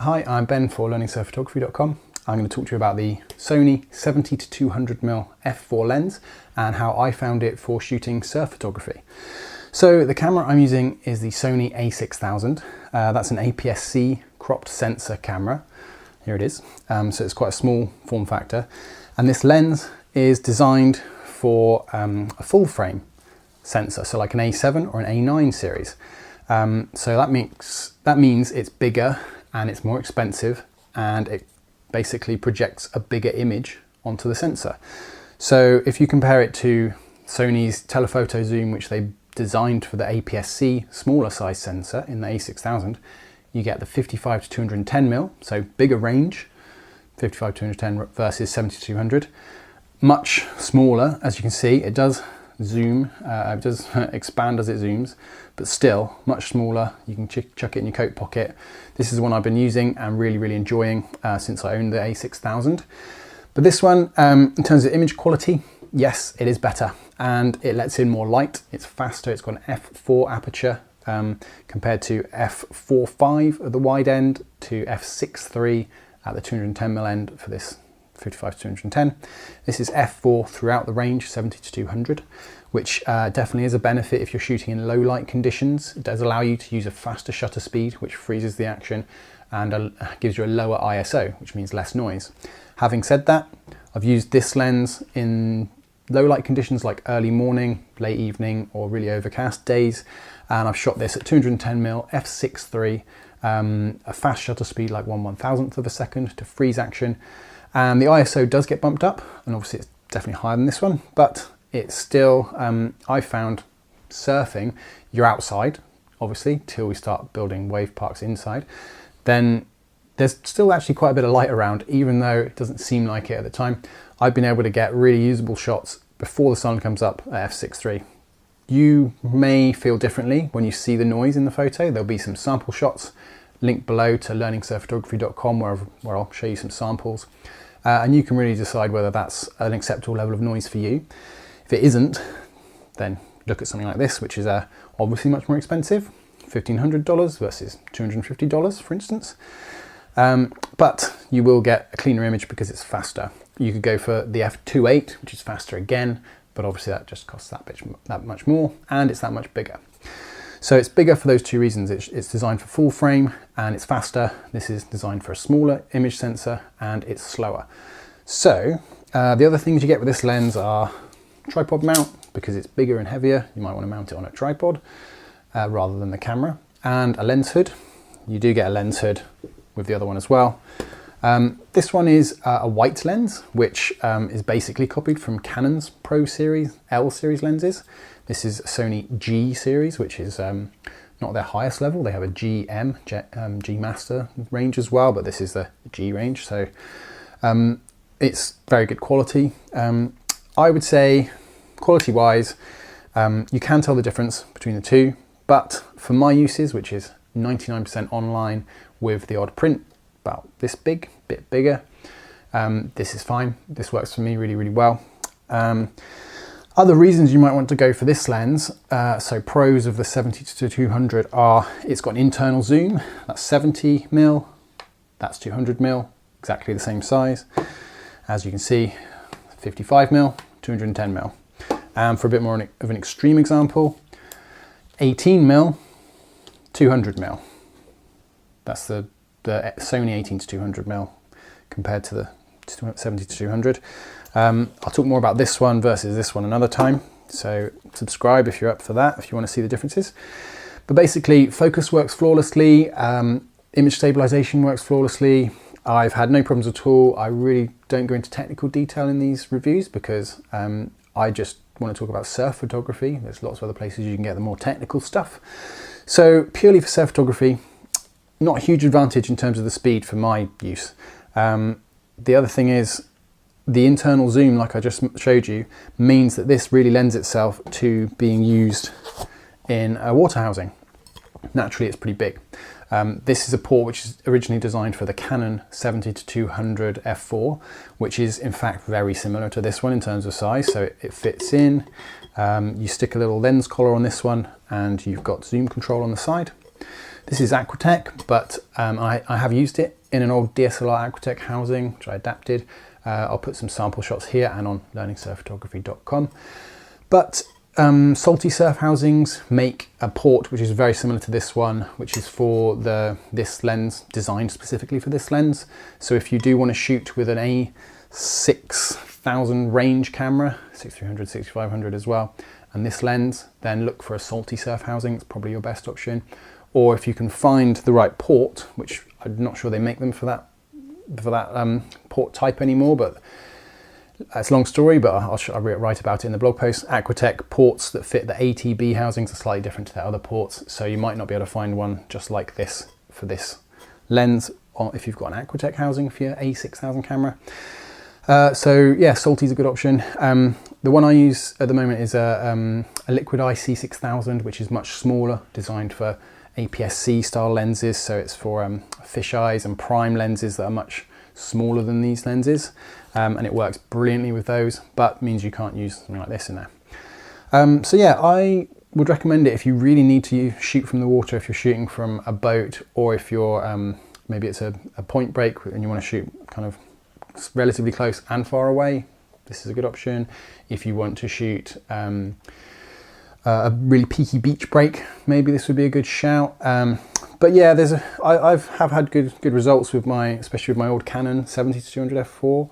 Hi, I'm Ben for learningsurfphotography.com. I'm going to talk to you about the Sony 70-200mm f4 lens and how I found it for shooting surf photography. So the camera I'm using is the Sony a6000. That's an APS-C cropped sensor camera. Here it is. So it's quite a small form factor. And this lens is designed for a full frame sensor, so like an A7 or an A9 series. So that means it's bigger and it's more expensive, and it basically projects a bigger image onto the sensor. So if you compare it to Sony's telephoto zoom, which they designed for the APS-C smaller size sensor in the a6000, you get the 55-210mm, so bigger range, 55-210 versus 70-200. Much smaller, as you can see. It does zoom, it does expand as it zooms, but still much smaller. You can chuck it in your coat pocket. This is one I've been using and really enjoying since I owned the a6000. But this one, in terms of image quality, yes, it is better, and it lets in more light. It's faster. It's got an f4 aperture compared to f4.5 at the wide end to f6.3 at the 210mm end for this 55-210. This is f4 throughout the range, 70-200, which definitely is a benefit if you're shooting in low light conditions. It does allow you to use a faster shutter speed, which freezes the action and gives you a lower ISO, which means less noise. Having said that, I've used this lens in low light conditions like early morning, late evening, or really overcast days, and I've shot this at 210mm f6.3, a fast shutter speed like 1/1000th of a second to freeze action. And the ISO does get bumped up, and obviously it's definitely higher than this one, but it's still, I found surfing, you're outside, obviously, till we start building wave parks inside, then there's still actually quite a bit of light around, even though it doesn't seem like it at the time. I've been able to get really usable shots before the sun comes up at f6.3. You may feel differently when you see the noise in the photo. There'll be some sample shots linked below to learningsurfphotography.com where I'll show you some samples. And you can really decide whether that's an acceptable level of noise for you. If it isn't, then look at something like this, which is obviously much more expensive, $1,500 versus $250, for instance. But you will get a cleaner image because it's faster. You could go for the f2.8, which is faster again, but obviously that just costs that much more, and it's that much bigger. So it's bigger for those two reasons. It's designed for full frame and it's faster. This is designed for a smaller image sensor and it's slower. So the other things you get with this lens are tripod mount, because it's bigger and heavier. You might want to mount it on a tripod rather than the camera, and a lens hood. You do get a lens hood with the other one as well. This one is a white lens, which is basically copied from Canon's Pro Series, L series lenses. This is Sony G series, which is not their highest level. They have a GM, G Master range as well, but this is the G range. So it's very good quality. I would say quality-wise, you can tell the difference between the two, but for my uses, which is 99% online with the odd print, about this big, bit bigger, this is fine. This works for me really well. Other reasons you might want to go for this lens, so pros of the 70-200 are it's got an internal zoom, that's 70mm, that's 200mm, exactly the same size. As you can see, 55mm, 210mm. For a bit more of an extreme example, 18mm, 200mm. That's the Sony 18-200mm compared to the 70-200. I'll talk more about this one versus this one another time, so subscribe if you're up for that, if you want to see the differences. But basically, focus works flawlessly, image stabilization works flawlessly. I've had no problems at all. I really don't go into technical detail in these reviews because I just want to talk about surf photography. There's lots of other places you can get the more technical stuff. So purely for surf photography, not a huge advantage in terms of the speed for my use. The other thing is the internal zoom, like I just showed you, means that this really lends itself to being used in a water housing. Naturally, it's pretty big. This is a port which is originally designed for the Canon 70-200 f4, which is in fact very similar to this one in terms of size. So it fits in. You stick a little lens collar on this one and you've got zoom control on the side. This is Aquatech, but I have used it in an old DSLR Aquatech housing, which I adapted. I'll put some sample shots here and on learningsurfphotography.com. But salty surf housings make a port which is very similar to this one, which is for this lens, designed specifically for this lens. So if you do want to shoot with an A6000 range camera, 6300, 6500 as well, and this lens, then look for a salty surf housing. It's probably your best option. Or if you can find the right port, which I'm not sure they make them for that port type anymore, but it's a long story, but I'll write about it in the blog post. Aquatech ports that fit the ATB housings are slightly different to their other ports, so you might not be able to find one just like this for this lens if you've got an Aquatech housing for your A6000 camera. So yeah, salty is a good option. The one I use at the moment is a Liquid Eye C6000, which is much smaller, designed for APS-C style lenses. So it's for fish eyes and prime lenses that are much smaller than these lenses. And it works brilliantly with those, but means you can't use something like this in there. So yeah, I would recommend it if you really need to shoot from the water, if you're shooting from a boat, or if you're, maybe it's a point break and you want to shoot kind of relatively close and far away. This is a good option. If you want to shoot a really peaky beach break, maybe this would be a good shout. But yeah, I've had good results with especially with my old Canon 70-200 f4.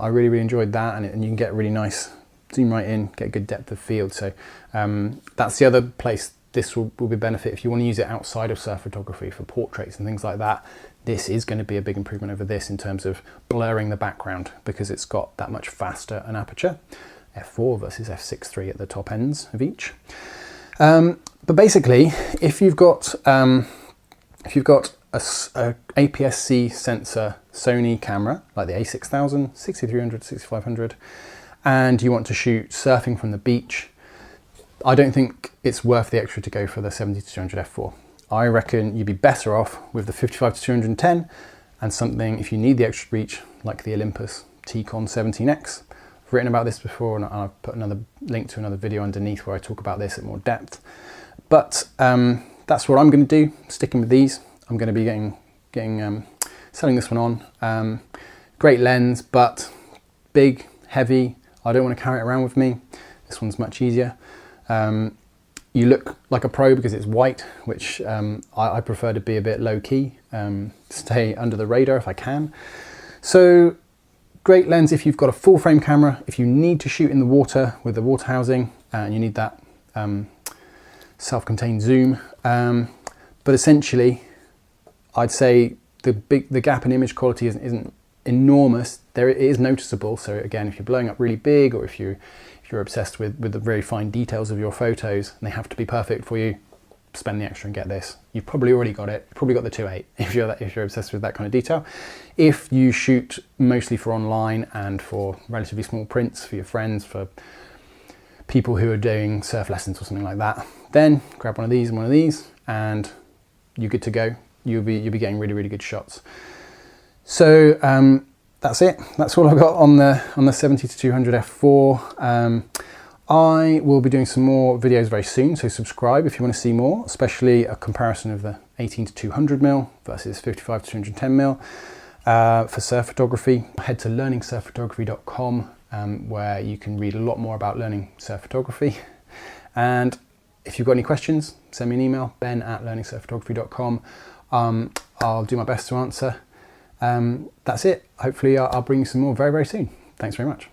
I really enjoyed that, and you can get really nice zoom right in, get good depth of field. So that's the other place this will be a benefit if you want to use it outside of surf photography for portraits and things like that. This is going to be a big improvement over this in terms of blurring the background, because it's got that much faster an aperture, f4 versus f6.3 at the top ends of each. But basically, if you've got a APS-C sensor Sony camera like the A6000, 6300, 6500, and you want to shoot surfing from the beach, I don't think it's worth the extra to go for the 70-200 f4. I reckon you'd be better off with the 55-210 and something, if you need the extra reach, like the Olympus T-Con 17X. I've written about this before, and I've put another link to another video underneath where I talk about this at more depth. But that's what I'm going to do, sticking with these. I'm going to be selling this one on. Great lens, but big, heavy. I don't want to carry it around with me. This one's much easier. You look like a pro because it's white, which I prefer to be a bit low key, stay under the radar if I can. So great lens if you've got a full frame camera, if you need to shoot in the water with the water housing and you need that self-contained zoom. But essentially, I'd say the gap in image quality isn't enormous. It is noticeable. So again, if you're blowing up really big, or if you're obsessed with the very fine details of your photos and they have to be perfect for you, spend the extra and get this. You've probably already got it. You've probably got the 2.8 if you're obsessed with that kind of detail. If you shoot mostly for online and for relatively small prints for your friends, for people who are doing surf lessons or something like that, then grab one of these and you're good to go. You'll be getting really good shots. So that's it. That's all I've got on the 70-200 f4. I will be doing some more videos very soon, so subscribe if you want to see more, especially a comparison of the 18-200mm versus 55-210mm for surf photography. Head to learningsurfphotography.com where you can read a lot more about learning surf photography. And if you've got any questions, send me an email, ben@learningsurfphotography.com. I'll do my best to answer. That's it. Hopefully I'll bring you some more very soon. Thanks very much.